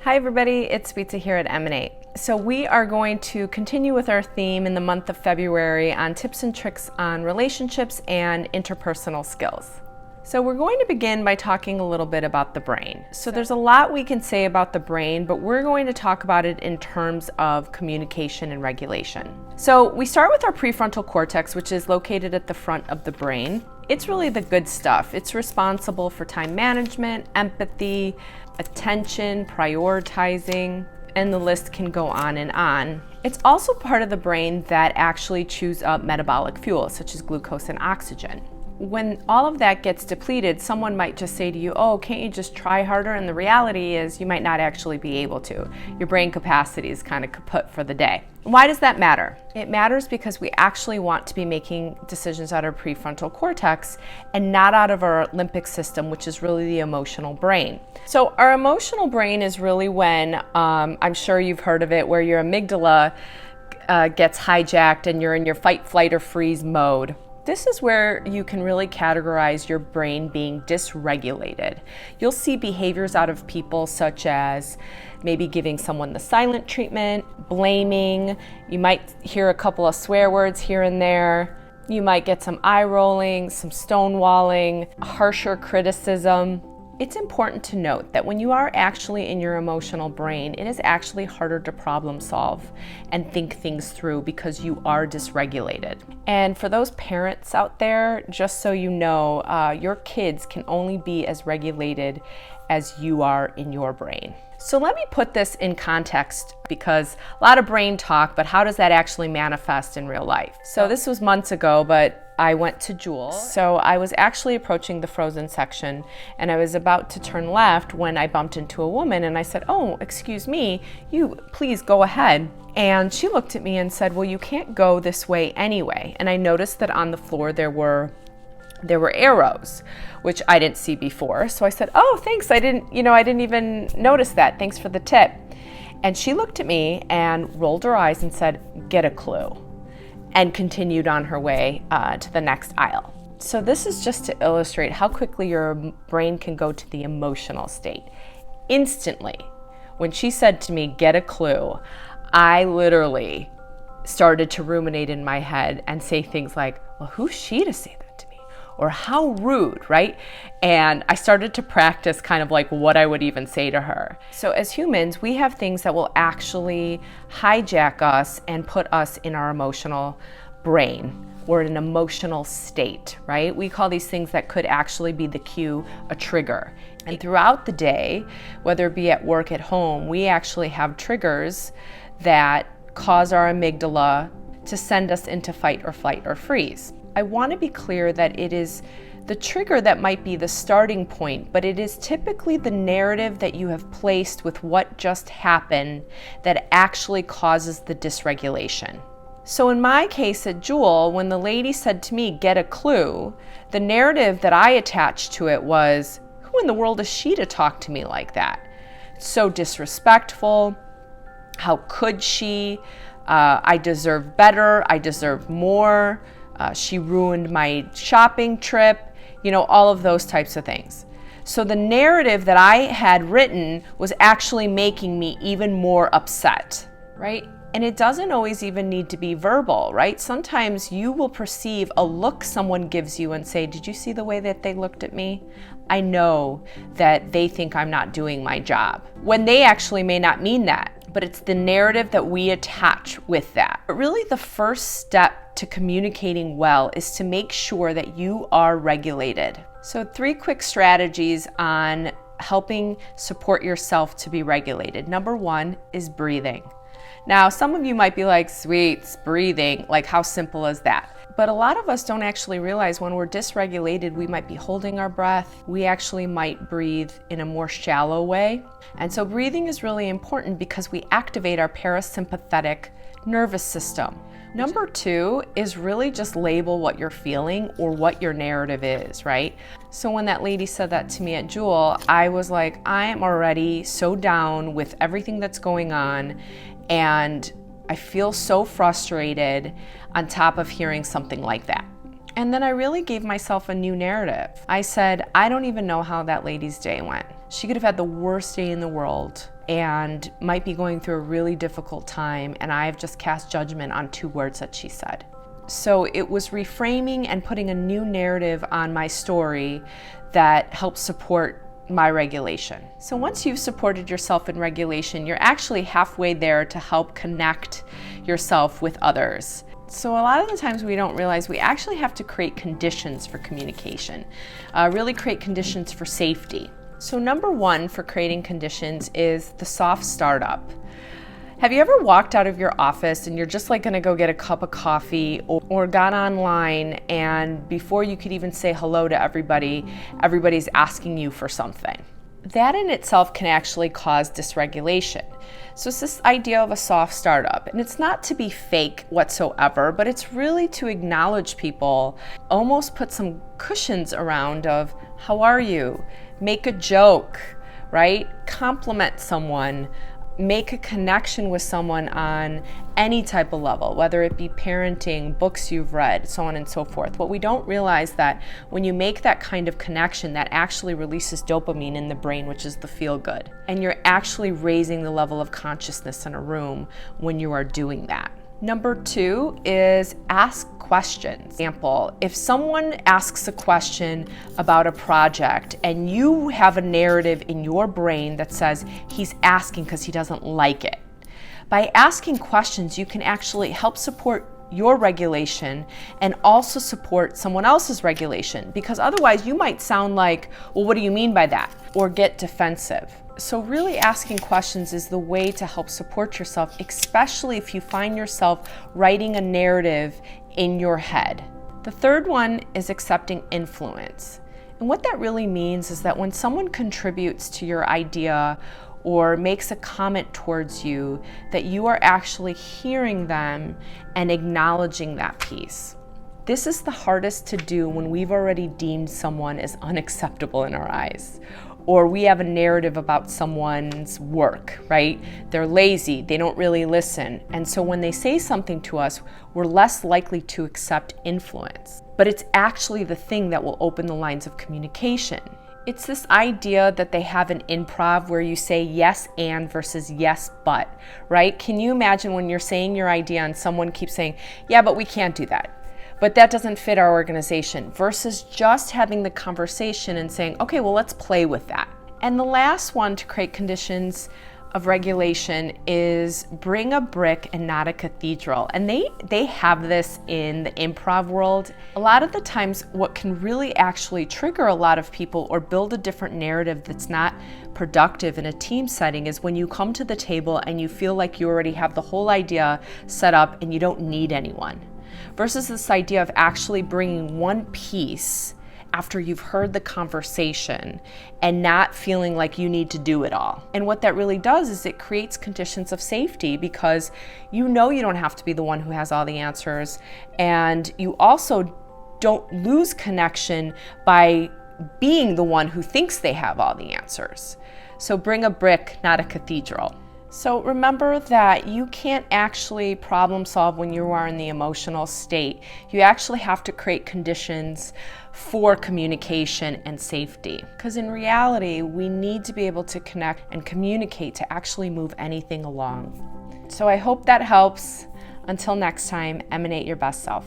Hi everybody, it's Pizza here at Emanate. So we are going to continue with our theme in the month of February on tips and tricks on relationships and interpersonal skills. So we're going to begin by talking a little bit about the brain. So there's a lot we can say about the brain, but we're going to talk about it in terms of communication and regulation. So we start with our prefrontal cortex, which is located at the front of the brain. It's really the good stuff. It's responsible for time management, empathy, attention, prioritizing, and the list can go on and on. It's also part of the brain that actually chews up metabolic fuels, such as glucose and oxygen. When all of that gets depleted, someone might just say to you, oh, can't you just try harder? And the reality is you might not actually be able to. Your brain capacity is kind of kaput for the day. Why does that matter? It matters because we actually want to be making decisions out of our prefrontal cortex and not out of our limbic system, which is really the emotional brain. So our emotional brain is really when, I'm sure you've heard of it, where your amygdala gets hijacked and you're in your fight, flight, or freeze mode. This is where you can really categorize your brain being dysregulated. You'll see behaviors out of people such as maybe giving someone the silent treatment, blaming. You might hear a couple of swear words here and there. You might get some eye rolling, some stonewalling, harsher criticism. It's important to note that when you are actually in your emotional brain, it is actually harder to problem solve and think things through because you are dysregulated. And for those parents out there, just so you know, your kids can only be as regulated as you are in your brain. So let me put this in context because a lot of brain talk, but how does that actually manifest in real life? So this was months ago, but I went to Jewel. So I was actually approaching the frozen section and I was about to turn left when I bumped into a woman and I said, oh, excuse me, you please go ahead. And she looked at me and said, well, you can't go this way anyway. And I noticed that on the floor there were arrows, which I didn't see before. So I said, oh, thanks. I didn't even notice that. Thanks for the tip. And she looked at me and rolled her eyes and said, get a clue, and continued on her way to the next aisle. So this is just to illustrate how quickly your brain can go to the emotional state. Instantly, when she said to me, get a clue, I literally started to ruminate in my head and say things like, well, who's she to say that to me? Or how rude, right? And I started to practice kind of like what I would even say to her. So as humans, we have things that will actually hijack us and put us in our emotional brain. We're in an emotional state, right? We call these things that could actually be the cue a trigger. And throughout the day, whether it be at work, at home, we actually have triggers that cause our amygdala to send us into fight or flight or freeze. I want to be clear that it is the trigger that might be the starting point, but it is typically the narrative that you have placed with what just happened that actually causes the dysregulation. So in my case at Jewel, when the lady said to me, get a clue, the narrative that I attached to it was, who in the world is she to talk to me like that? So disrespectful. How could she? I deserve better. I deserve more. She ruined my shopping trip. All of those types of things. So the narrative that I had written was actually making me even more upset, right? And it doesn't always even need to be verbal, right? Sometimes you will perceive a look someone gives you and say, did you see the way that they looked at me? I know that they think I'm not doing my job, when they actually may not mean that. But it's the narrative that we attach with that. But really the first step to communicating well is to make sure that you are regulated. So 3 quick strategies on helping support yourself to be regulated. Number 1 is breathing. Now, some of you might be like, sweet, breathing, like how simple is that? But a lot of us don't actually realize when we're dysregulated, we might be holding our breath. We actually might breathe in a more shallow way. And so breathing is really important because we activate our parasympathetic nervous system. Number 2 is really just label what you're feeling or what your narrative is, right? So when that lady said that to me at Jewel, I was like, I am already so down with everything that's going on, and I feel so frustrated on top of hearing something like that. And then I really gave myself a new narrative. I said, I don't even know how that lady's day went. She could have had the worst day in the world and might be going through a really difficult time, and I've just cast judgment on 2 words that she said. So it was reframing and putting a new narrative on my story that helped support my regulation. So once you've supported yourself in regulation, you're actually halfway there to help connect yourself with others. So a lot of the times we don't realize we actually have to create conditions for communication, really create conditions for safety. So number 1 for creating conditions is the soft startup. Have you ever walked out of your office and you're just like gonna go get a cup of coffee, or got online and before you could even say hello to everybody, everybody's asking you for something? That in itself can actually cause dysregulation. So it's this idea of a soft startup, and it's not to be fake whatsoever, but it's really to acknowledge people, almost put some cushions around of, how are you? Make a joke, right? Compliment someone, make a connection with someone on any type of level, whether it be parenting, books you've read, so on and so forth. What we don't realize that when you make that kind of connection, that actually releases dopamine in the brain, which is the feel good. And you're actually raising the level of consciousness in a room when you are doing that. Number 2 is ask questions. Example, if someone asks a question about a project and you have a narrative in your brain that says he's asking because he doesn't like it, by asking questions, you can actually help support your regulation and also support someone else's regulation, because otherwise you might sound like, well, what do you mean by that? Or get defensive. So really asking questions is the way to help support yourself, especially if you find yourself writing a narrative in your head. The third one is accepting influence. And what that really means is that when someone contributes to your idea or makes a comment towards you, that you are actually hearing them and acknowledging that piece. This is the hardest to do when we've already deemed someone as unacceptable in our eyes, or we have a narrative about someone's work, right? They're lazy, they don't really listen. And so when they say something to us, we're less likely to accept influence. But it's actually the thing that will open the lines of communication. It's this idea that they have an improv where you say yes and versus yes but, right? Can you imagine when you're saying your idea and someone keeps saying, yeah, but we can't do that. But that doesn't fit our organization, versus just having the conversation and saying, okay, well, let's play with that. And the last one to create conditions of regulation is bring a brick and not a cathedral. And they have this in the improv world. A lot of the times what can really actually trigger a lot of people or build a different narrative that's not productive in a team setting is when you come to the table and you feel like you already have the whole idea set up and you don't need anyone. Versus this idea of actually bringing one piece after you've heard the conversation and not feeling like you need to do it all. And what that really does is it creates conditions of safety, because you know you don't have to be the one who has all the answers, and you also don't lose connection by being the one who thinks they have all the answers. So bring a brick, not a cathedral. So remember that you can't actually problem solve when you are in the emotional state. You actually have to create conditions for communication and safety. Because in reality, we need to be able to connect and communicate to actually move anything along. So I hope that helps. Until next time, emanate your best self.